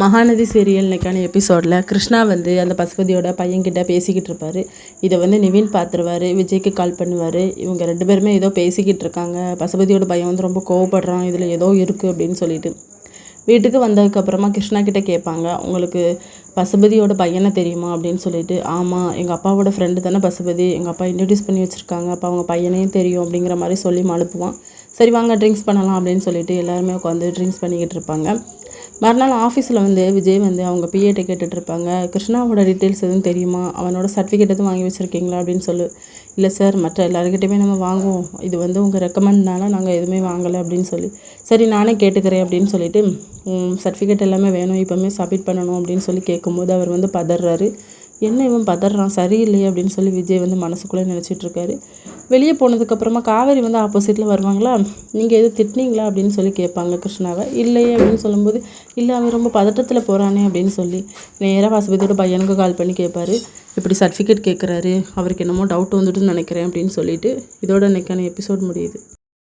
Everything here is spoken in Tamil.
மகாநதி சீரியல் இன்னைக்கான எபிசோடில் கிருஷ்ணா வந்து அந்த பசுபதியோட பையன்கிட்ட பேசிக்கிட்டு இருப்பார். இதை வந்து நிவின் பார்த்துருவார். விஜய்க்கு கால் பண்ணுவார். இவங்க 2 பேருமே ஏதோ பேசிக்கிட்டு இருக்காங்க. பசுபதியோட பையன் வந்து ரொம்ப கோவப்படுறான், இதில் ஏதோ இருக்குது அப்படின்னு சொல்லிட்டு வீட்டுக்கு வந்ததுக்கப்புறமா கிருஷ்ணா கிட்டே கேட்பாங்க, உங்களுக்கு பசுபதியோட பையனை தெரியுமா அப்படின்னு சொல்லிட்டு. ஆமாம், எங்கள் அப்பாவோட ஃப்ரெண்டு தானே பசுபதி, எங்கள் அப்பா இன்ட்ரடியூஸ் பண்ணி வச்சுருக்காங்க, அப்போ அவங்க பையனையும் தெரியும் அப்படிங்கிற மாதிரி சொல்லி அனுப்புவான். சரி வாங்க ட்ரிங்க்ஸ் பண்ணலாம் அப்படின்னு சொல்லிட்டு எல்லாருமே உட்காந்து ட்ரிங்க்ஸ் பண்ணிக்கிட்டு இருப்பாங்க. மறுநாள் ஆஃபீஸில் வந்து விஜய் வந்து அவங்க பிஏட்ட கேட்டுட்ருப்பாங்க, கிருஷ்ணாவோட டீட்டெயில்ஸ் எதுவும் தெரியுமா, அவனோட சர்டிஃபிகேட் எதுவும் வாங்கி வச்சுருக்கீங்களா அப்படின்னு சொல்லு. இல்லை சார், மற்ற எல்லாருக்கிட்டையுமே நம்ம வாங்குவோம், இது வந்து உங்கள் ரெக்கமெண்ட்னால நாங்கள் எதுவுமே வாங்கலை அப்படின்னு சொல்லி. சரி நானே கேட்டுக்கிறேன் அப்படின்னு சொல்லிட்டு சர்டிஃபிகேட் எல்லாமே வேணும், இப்போவுமே சப்மிட் பண்ணணும் அப்படின்னு சொல்லி கேட்கும்போது அவர் வந்து பதறாரு. என்ன இவன் பதறான், சரியில்லையே அப்படின்னு சொல்லி விஜய் வந்து மனசுக்குள்ளே நினச்சிட்ருக்காரு. வெளியே போனதுக்கப்புறமா காவேரி வந்து ஆப்போசிட்டில் வருவாங்களா, நீங்கள் எதுவும் திட்டினீங்களா அப்படின்னு சொல்லி கேட்பாங்க கிருஷ்ணாவை. இல்லையே அப்படின்னு சொல்லும்போது, இல்லை அவன் ரொம்ப பதட்டத்தில் போகிறானே அப்படின்னு சொல்லி நேராக பசுபதியோட பையனுக்கு கால் பண்ணி கேட்பாரு. இப்படி சர்டிஃபிகேட் கேட்குறாரு, அவருக்கு என்னமோ டவுட் வந்துட்டுன்னு நினைக்கிறேன் அப்படின்னு சொல்லிட்டு இதோட இன்னைக்கான எபிசோட் முடியுது.